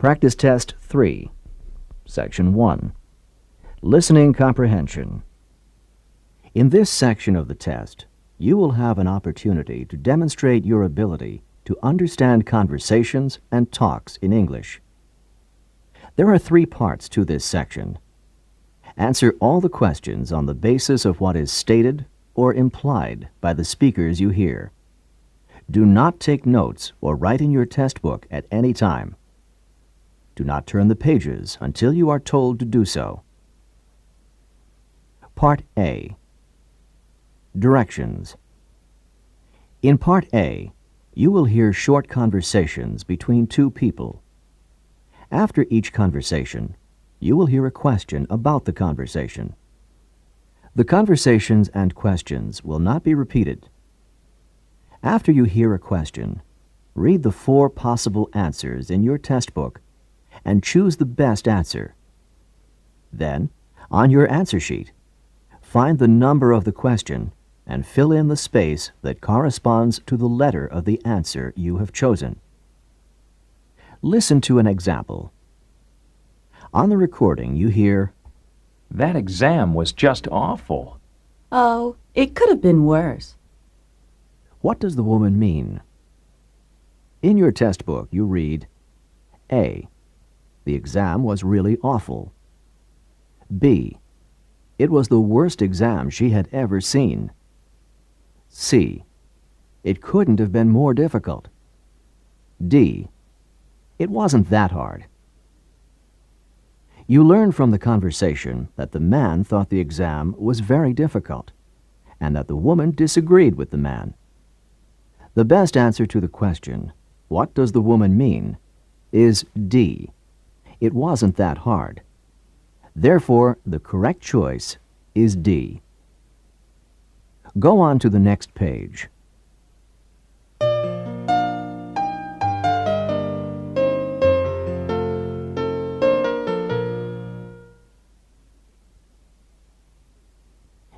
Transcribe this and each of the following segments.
Practice Test 3, Section 1, Listening Comprehension. In this section of the test, you will have an opportunity to demonstrate your ability to understand conversations and talks in English. There are 3 parts to this section. Answer all the questions on the basis of what is stated or implied by the speakers you hear. Do not take notes or write in your test book at any time. Do not turn the pages until you are told to do so. Part A. Directions. In Part A, you will hear short conversations between 2 people. After each conversation, you will hear a question about the conversation. The conversations and questions will not be repeated. After you hear a question, read the 4 possible answers in your test book and choose the best answer. Then, on your answer sheet, find the number of the question and fill in the space that corresponds to the letter of the answer you have chosen. Listen to an example. On the recording, you hear, "That exam was just awful." Oh, it could have been worse. What does the woman mean? In your test book, you read, A. The exam was really awful. B. It was the worst exam she had ever seen. C. It couldn't have been more difficult. D. It wasn't that hard. You learn from the conversation that the man thought the exam was very difficult and that the woman disagreed with the man. The best answer to the question, "What does the woman mean?" is D. It wasn't that hard. Therefore, the correct choice is D. Go on to the next page.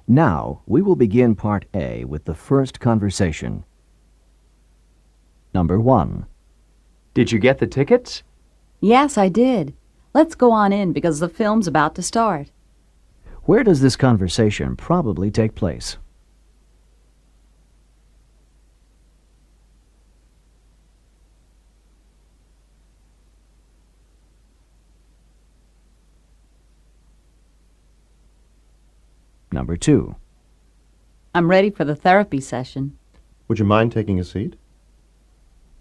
Now, we will begin Part A with the first conversation. Number 1. Did you get the tickets? Yes, I did. Let's go on in because the film's about to start. Where does this conversation probably take place? Number 2. I'm ready for the therapy session. Would you mind taking a seat?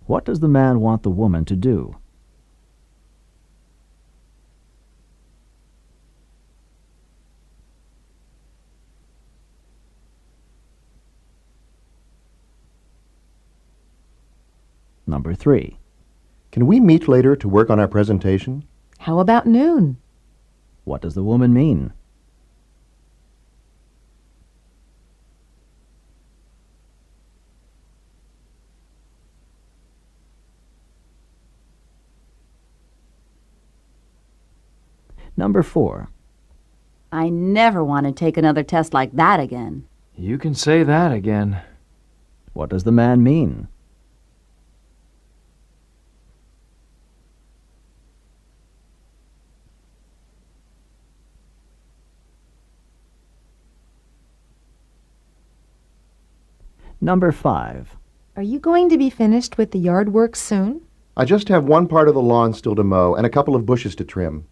What does the man want the woman to do? Number 3. Can we meet later to work on our presentation? How about noon? What does the woman mean? Number 4. I never want to take another test like that again. You can say that again. What does the man mean? Number 5. Are you going to be finished with the yard work soon? I just have one part of the lawn still to mow and a couple of bushes to trim.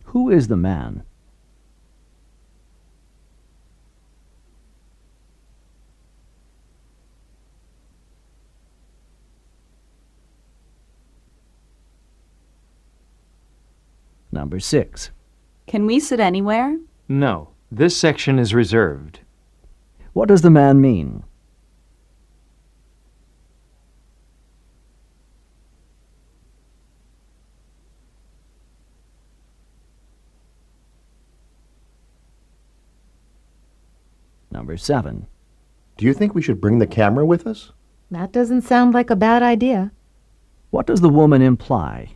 Who is the man? Number 6. Can we sit anywhere? No, this section is reserved. What does the man mean? Number 7. Do you think we should bring the camera with us? That doesn't sound like a bad idea. What does the woman imply?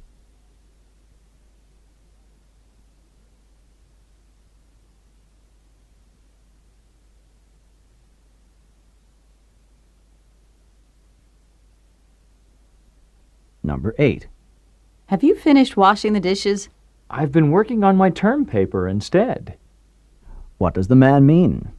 Number 8. Have you finished washing the dishes? I've been working on my term paper instead. What does the man mean?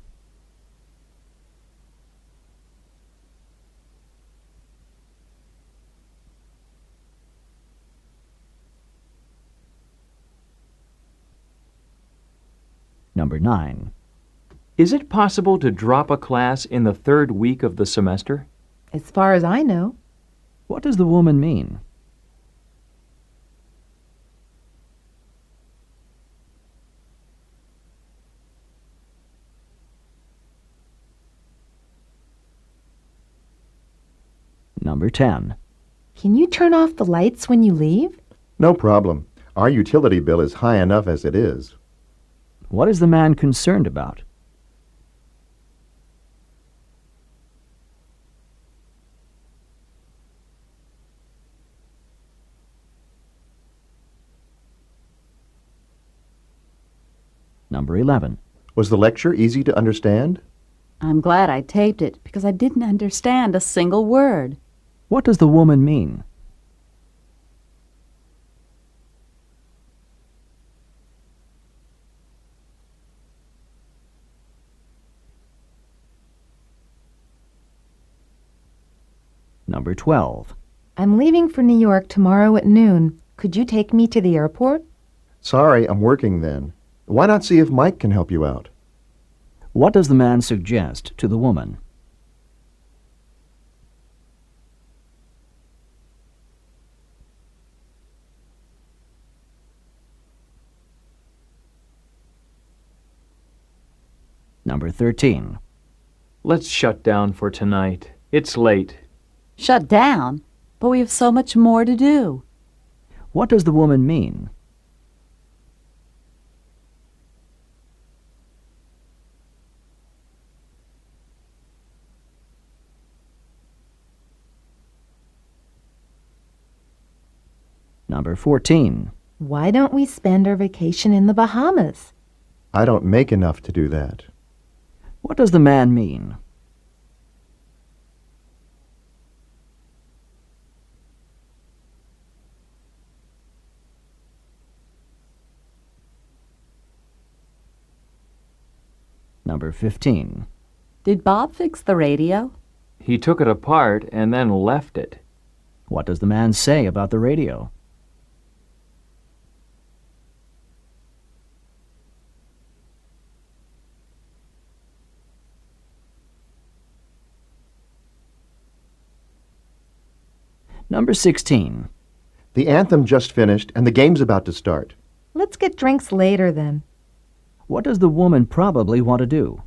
Number 9. Is it possible to drop a class in the third week of the semester? As far as I know. What does the woman mean? Number 10. Can you turn off the lights when you leave? No problem. Our utility bill is high enough as it is. What is the man concerned about? Number 11. Was the lecture easy to understand? I'm glad I taped it because I didn't understand a single word. What does the woman mean? Number 12. I'm leaving for New York tomorrow at noon. Could you take me to the airport? Sorry, I'm working then. Why not see if Mike can help you out? What does the man suggest to the woman? Number 13. Let's shut down for tonight. It's late. Shut down? But we have so much more to do. What does the woman mean? Number 14. Why don't we spend our vacation in the Bahamas? I don't make enough to do that. What does the man mean? Number 15. Did Bob fix the radio? He took it apart and then left it. What does the man say about the radio? Number 16. The anthem just finished and the game's about to start. Let's get drinks later then. What does the woman probably want to do?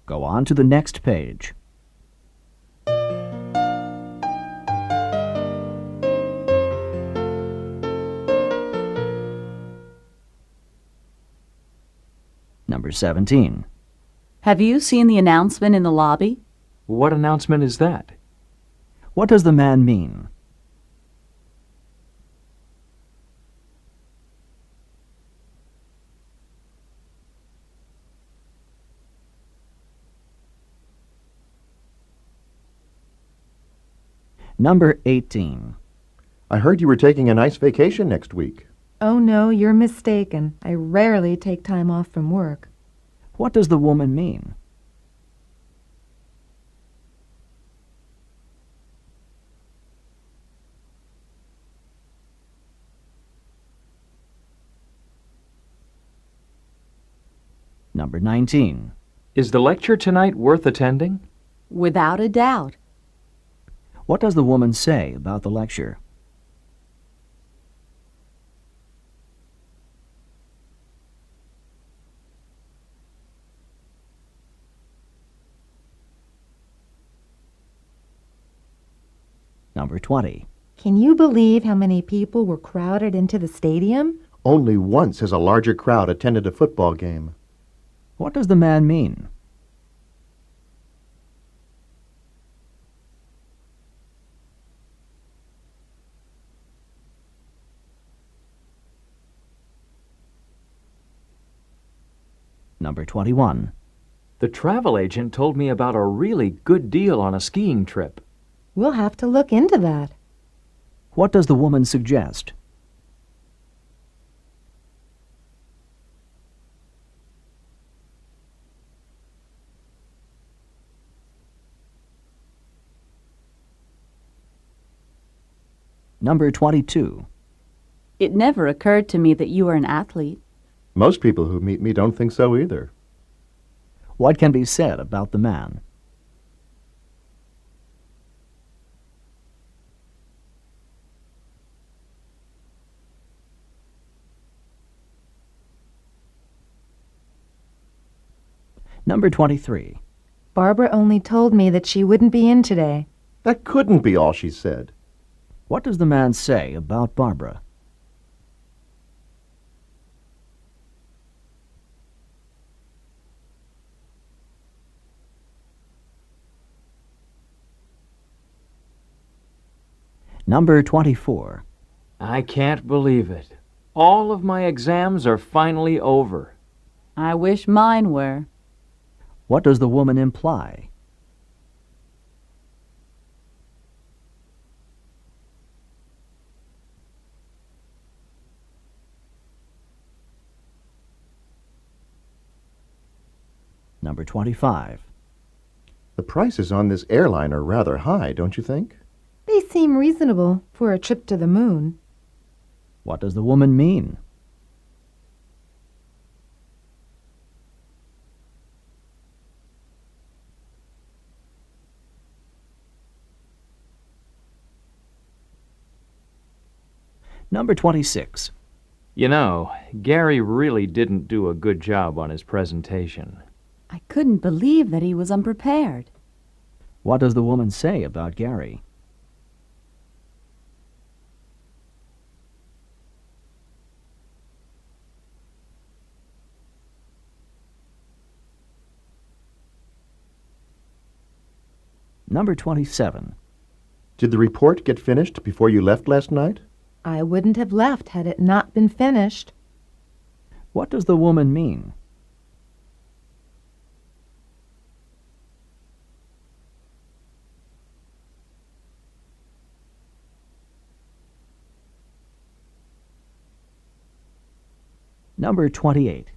Go on to the next page. Number 17. Have you seen the announcement in the lobby? What announcement is that? What does the man mean? Number 18. I heard you were taking a nice vacation next week. Oh no, you're mistaken. I rarely take time off from work. What does the woman mean? Number 19. Is the lecture tonight worth attending? Without a doubt. What does the woman say about the lecture? Number 20. Can you believe how many people were crowded into the stadium? Only once has a larger crowd attended a football game. What does the man mean? Number 21. The travel agent told me about a really good deal on a skiing trip. We'll have to look into that. What does the woman suggest? Number 22. It never occurred to me that you were an athlete. Most people who meet me don't think so either. What can be said about the man? Number 23. Barbara only told me that she wouldn't be in today. That couldn't be all she said. What does the man say about Barbara? Number 24. I can't believe it. All of my exams are finally over. I wish mine were. What does the woman imply? Number 25. The prices on this airline are rather high, don't you think? They seem reasonable for a trip to the moon. What does the woman mean? Number 26. You know, Gary really didn't do a good job on his presentation. I couldn't believe that he was unprepared. What does the woman say about Gary? Number 27. Did the report get finished before you left last night? I wouldn't have left had it not been finished. What does the woman mean? Number 28.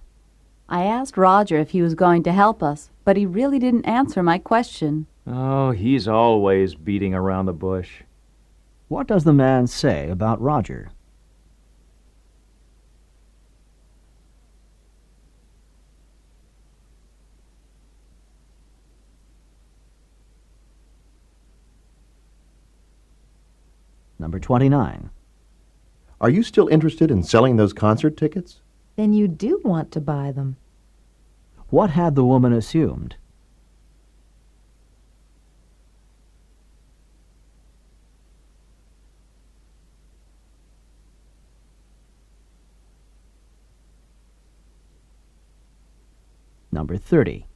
I asked Roger if he was going to help us, but he really didn't answer my question. Oh, he's always beating around the bush. What does the man say about Roger? Number 29. Are you still interested in selling those concert tickets? Then you do want to buy them. What had the woman assumed? Number 30.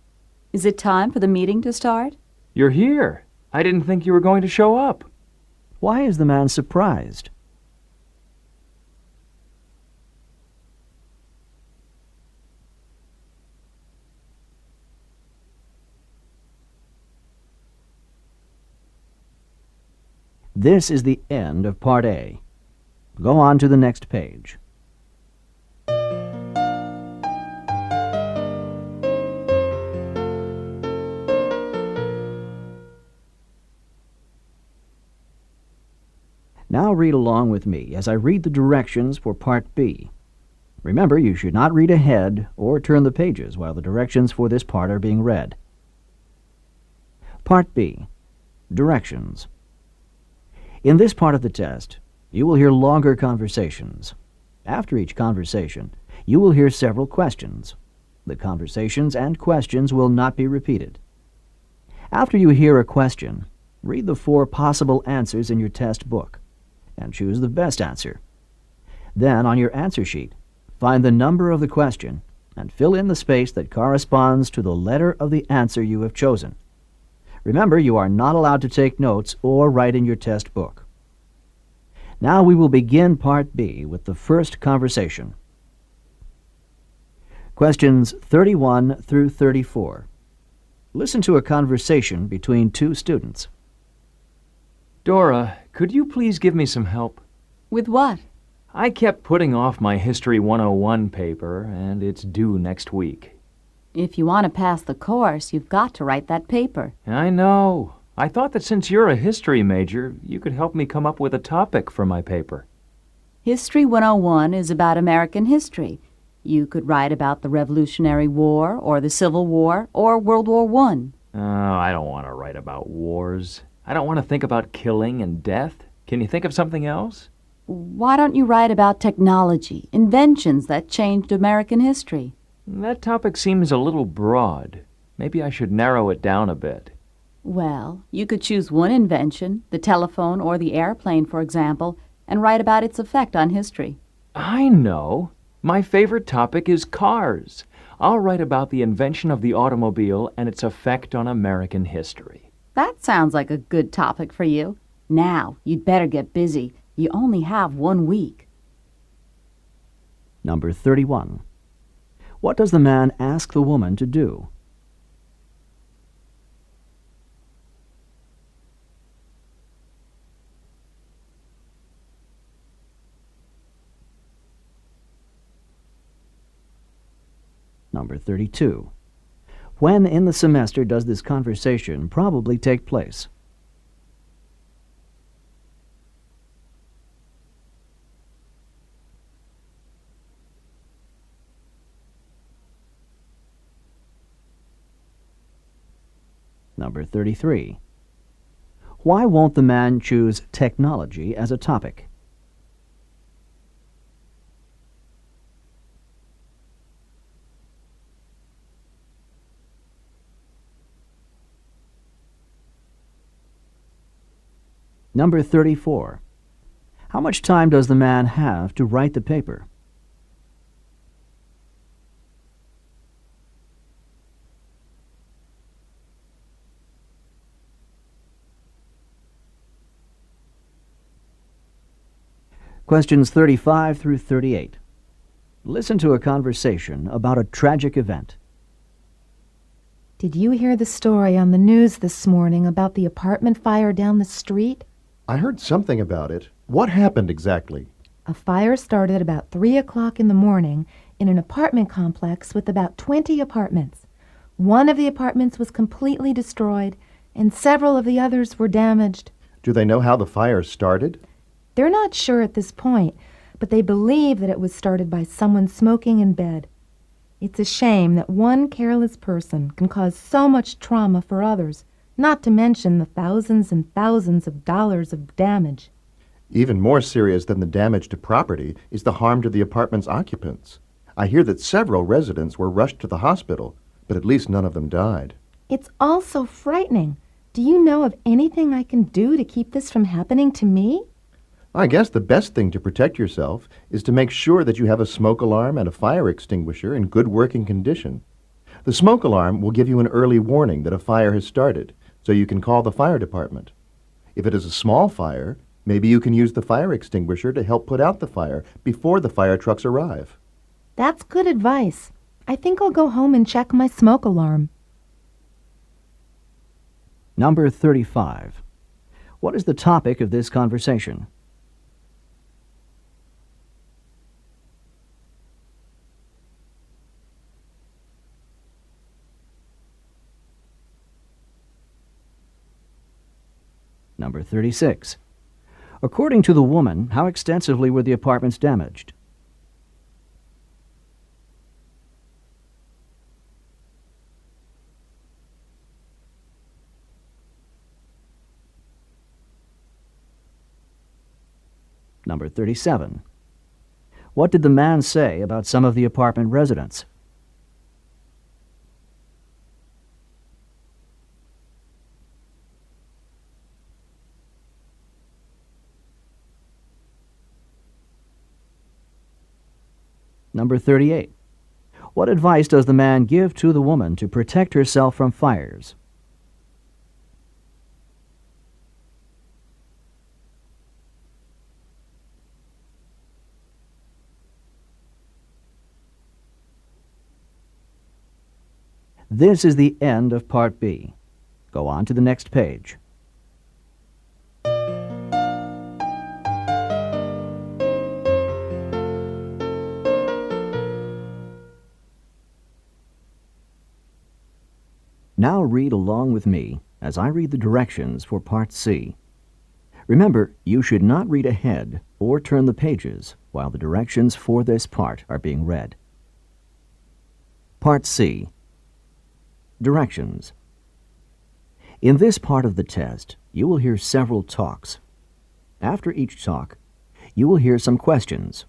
Is it time for the meeting to start? You're here. I didn't think you were going to show up. Why is the man surprised? This is the end of Part A. Go on to the next page. Now read along with me as I read the directions for Part B. Remember, you should not read ahead or turn the pages while the directions for this part are being read. Part B. Directions. In this part of the test, you will hear longer conversations. After each conversation, you will hear several questions. The conversations and questions will not be repeated. After you hear a question, read the 4 possible answers in your test book and choose the best answer. Then, on your answer sheet, find the number of the question and fill in the space that corresponds to the letter of the answer you have chosen. Remember, you are not allowed to take notes or write in your test book. Now we will begin Part B with the first conversation. Questions 31 through 34. Listen to a conversation between two students. Dora, could you please give me some help? With what? I kept putting off my History 101 paper, and it's due next week. If you want to pass the course, you've got to write that paper. I know. I thought that since you're a history major, you could help me come up with a topic for my paper. History 101 is about American history. You could write about the Revolutionary War, or the Civil War, or World War I. Oh, I don't want to write about wars. I don't want to think about killing and death. Can you think of something else? Why don't you write about technology, inventions that changed American history? That topic seems a little broad. Maybe I should narrow it down a bit. Well, you could choose one invention, the telephone or the airplane, for example, and write about its effect on history. I know. My favorite topic is cars. I'll write about the invention of the automobile and its effect on American history. That sounds like a good topic for you. Now, you'd better get busy. You only have 1 week. Number 31. What does the man ask the woman to do? Number 32. When in the semester does this conversation probably take place? Number 33. Why won't the man choose technology as a topic? Number 34. How much time does the man have to write the paper? Questions 35 through 38. Listen to a conversation about a tragic event. Did you hear the story on the news this morning about the apartment fire down the street? I heard something about it. What happened exactly? A fire started about 3 o'clock in the morning in an apartment complex with about 20 apartments. One of the apartments was completely destroyed, and several of the others were damaged. Do they know how the fire started? They're not sure at this point, but they believe that it was started by someone smoking in bed. It's a shame that one careless person can cause so much trauma for others, not to mention the thousands and thousands of dollars of damage. Even more serious than the damage to property is the harm to the apartment's occupants. I hear that several residents were rushed to the hospital, but at least none of them died. It's all so frightening. Do you know of anything I can do to keep this from happening to me? I guess the best thing to protect yourself is to make sure that you have a smoke alarm and a fire extinguisher in good working condition. The smoke alarm will give you an early warning that a fire has started, so you can call the fire department. If it is a small fire, maybe you can use the fire extinguisher to help put out the fire before the fire trucks arrive. That's good advice. I think I'll go home and check my smoke alarm. Number 35. What is the topic of this conversation? Number 36. According to the woman, how extensively were the apartments damaged? Number 37. What did the man say about some of the apartment residents? Number 38. What advice does the man give to the woman to protect herself from fires? This is the end of Part B. Go on to the next page. Now read along with me as I read the directions for Part C. Remember, you should not read ahead or turn the pages while the directions for this part are being read. Part C. Directions. In this part of the test, you will hear several talks. After each talk, you will hear some questions.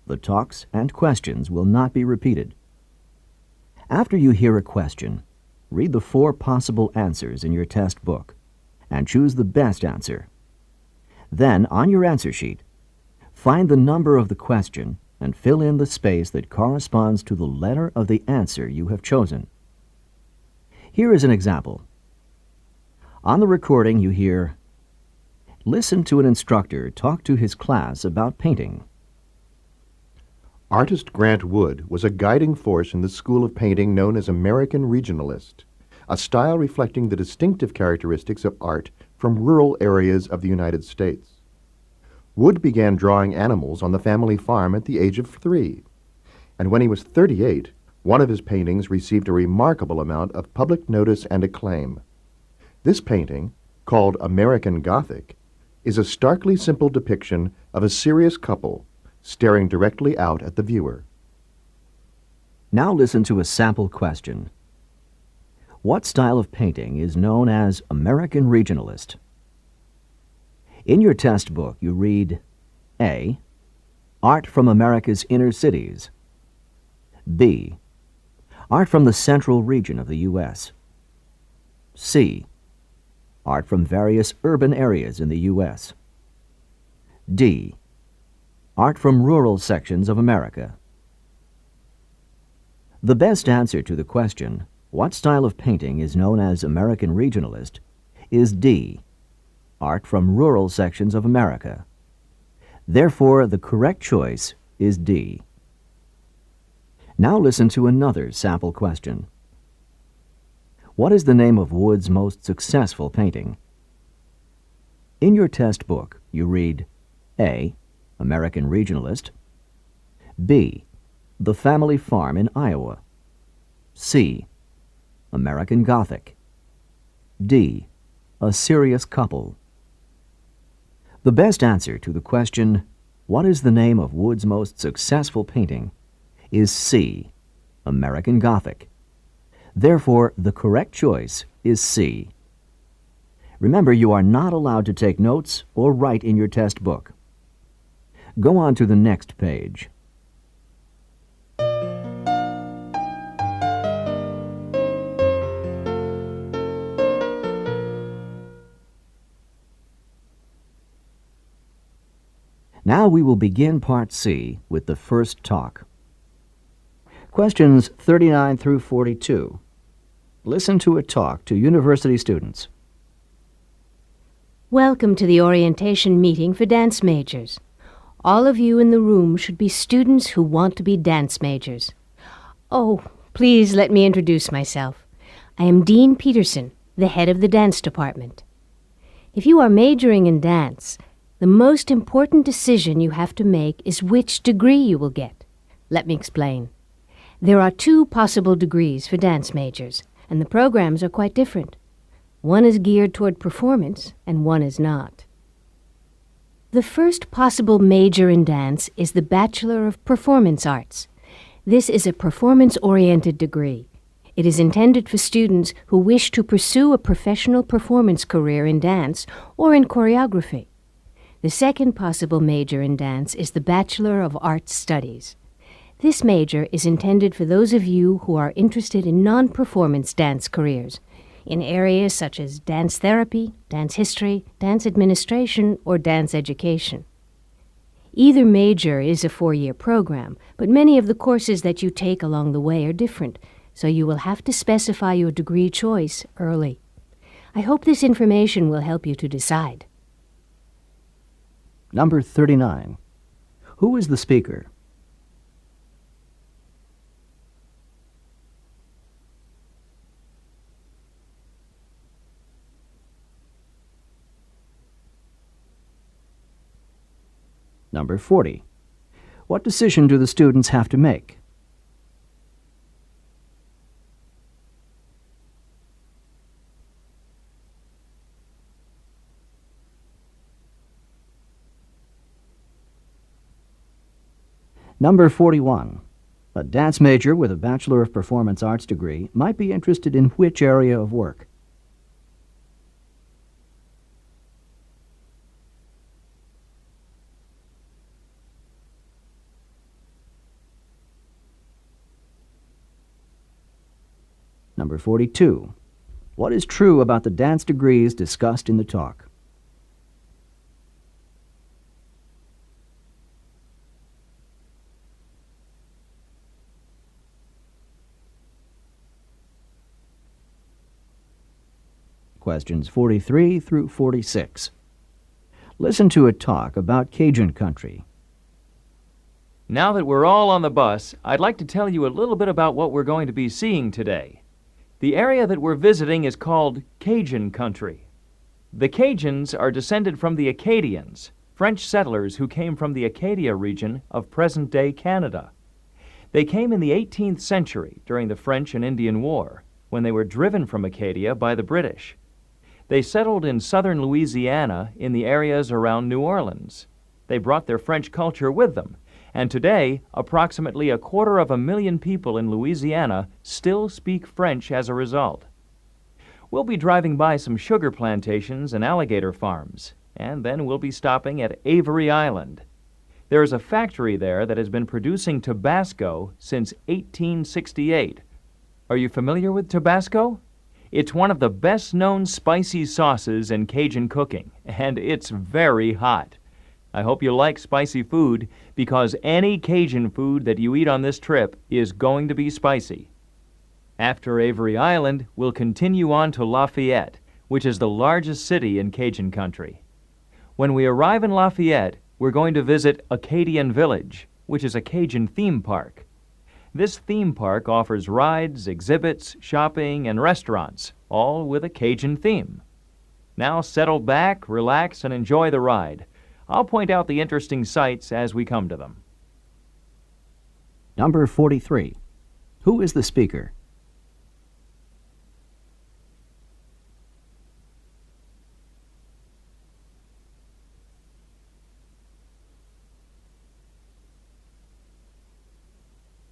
The talks and questions will not be repeated. After you hear a question, read the 4 possible answers in your test book and choose the best answer. Then, on your answer sheet, find the number of the question and fill in the space that corresponds to the letter of the answer you have chosen. Here is an example. On the recording you hear, "Listen to an instructor talk to his class about painting." Artist Grant Wood was a guiding force in the school of painting known as American Regionalist, a style reflecting the distinctive characteristics of art from rural areas of the United States. Wood began drawing animals on the family farm at the age of 3, and when he was 38, one of his paintings received a remarkable amount of public notice and acclaim. This painting, called American Gothic, is a starkly simple depiction of a serious couple staring directly out at the viewer. Now listen to a sample question. What style of painting is known as American Regionalist? In your test book, you read A. Art from America's inner cities. B. Art from the central region of the U.S. C. Art from various urban areas in the U.S. D. Art from rural sections of America. The best answer to the question, what style of painting is known as American Regionalist, is D. Art from rural sections of America. Therefore, the correct choice is D. Now listen to another sample question. What is the name of Wood's most successful painting? In your test book, you read A. American Regionalist. B. The Family Farm in Iowa. C. American Gothic. D. A Serious Couple. The best answer to the question, what is the name of Wood's most successful painting, is C. American Gothic. Therefore, the correct choice is C. Remember, you are not allowed to take notes or write in your test book. Go on to the next page. Now we will begin Part C with the first talk. Questions 39 through 42. Listen to a talk to university students. Welcome to the orientation meeting for dance majors. All of you in the room should be students who want to be dance majors. Oh, please let me introduce myself. I am Dean Peterson, the head of the dance department. If you are majoring in dance, the most important decision you have to make is which degree you will get. Let me explain. There are 2 possible degrees for dance majors, and the programs are quite different. One is geared toward performance, and one is not. The first possible major in dance is the Bachelor of Performance Arts. This is a performance-oriented degree. It is intended for students who wish to pursue a professional performance career in dance or in choreography. The second possible major in dance is the Bachelor of Arts Studies. This major is intended for those of you who are interested in non-performance dance careers, in areas such as dance therapy, dance history, dance administration, or dance education. Either major is a 4-year program, but many of the courses that you take along the way are different, so you will have to specify your degree choice early. I hope this information will help you to decide. Number 39. Who is the speaker? Number 40. What decision do the students have to make? Number 41. A dance major with a Bachelor of Performance Arts degree might be interested in which area of work? Number 42. What is true about the dance degrees discussed in the talk? Questions 43 through 46. Listen to a talk about Cajun country. Now that we're all on the bus, I'd like to tell you a little bit about what we're going to be seeing today. The area that we're visiting is called Cajun country. The Cajuns are descended from the Acadians, French settlers who came from the Acadia region of present-day Canada. They came in the 18th century during the French and Indian War, when they were driven from Acadia by the British. They settled in southern Louisiana in the areas around New Orleans. They brought their French culture with them, and today approximately 250,000 people in Louisiana still speak French as a result. We'll be driving by some sugar plantations and alligator farms, and then we'll be stopping at Avery Island. There is a factory there that has been producing Tabasco since 1868. Are you familiar with Tabasco? It's one of the best-known spicy sauces in Cajun cooking, and it's very hot. I hope you like spicy food, because any Cajun food that you eat on this trip is going to be spicy. After Avery Island, we'll continue on to Lafayette, which is the largest city in Cajun country. When we arrive in Lafayette, we're going to visit Acadian Village, which is a Cajun theme park. This theme park offers rides, exhibits, shopping, and restaurants, all with a Cajun theme. Now settle back, relax, and enjoy the ride. I'll point out the interesting sights as we come to them. Number 43. Who is the speaker?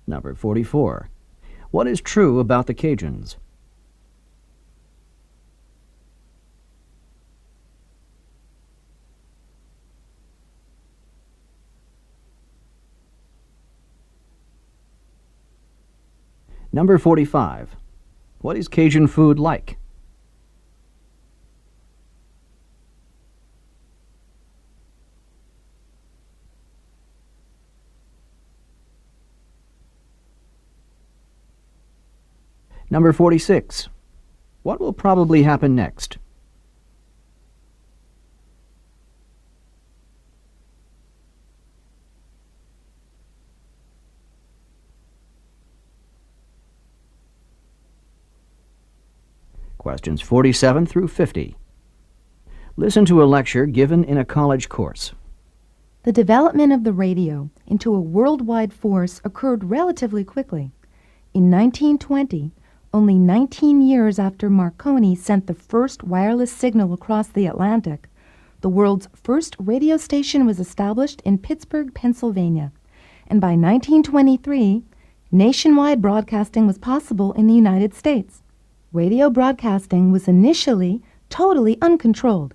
Number 44. What is true about the Cajuns? Number 45. What is Cajun food like? Number 46. What will probably happen next? Questions 47 through 50. Listen to a lecture given in a college course. The development of the radio into a worldwide force occurred relatively quickly. In 1920, only 19 years after Marconi sent the first wireless signal across the Atlantic, the world's first radio station was established in Pittsburgh, Pennsylvania, and by 1923, nationwide broadcasting was possible in the United States. Radio broadcasting was initially totally uncontrolled,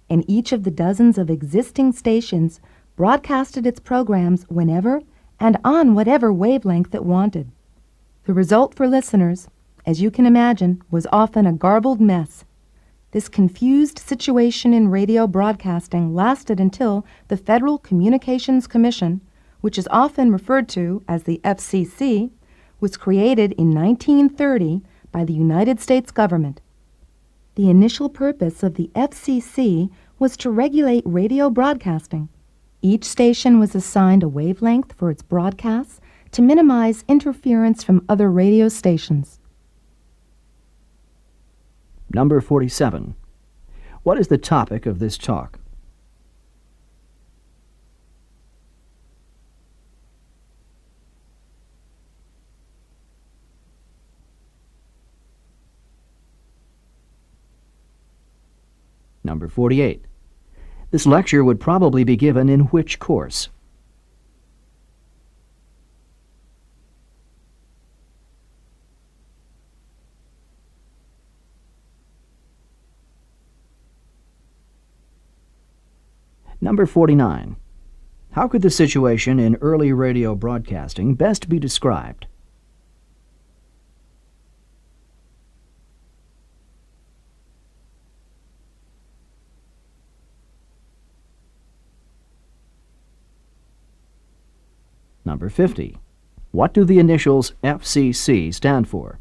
and each of the dozens of existing stations broadcasted its programs whenever and on whatever wavelength it wanted. The result for listeners, as you can imagine, was often a garbled mess. This confused situation in radio broadcasting lasted until the Federal Communications Commission, which is often referred to as the FCC, was created in 1930 by the United States government. The initial purpose of the FCC was to regulate radio broadcasting. Each station was assigned a wavelength for its broadcasts to minimize interference from other radio stations. Number 47. What is the topic of this talk? Number 48. This lecture would probably be given in which course? Number 49. How could the situation in early radio broadcasting best be described? Number 50. What do the initials FCC stand for?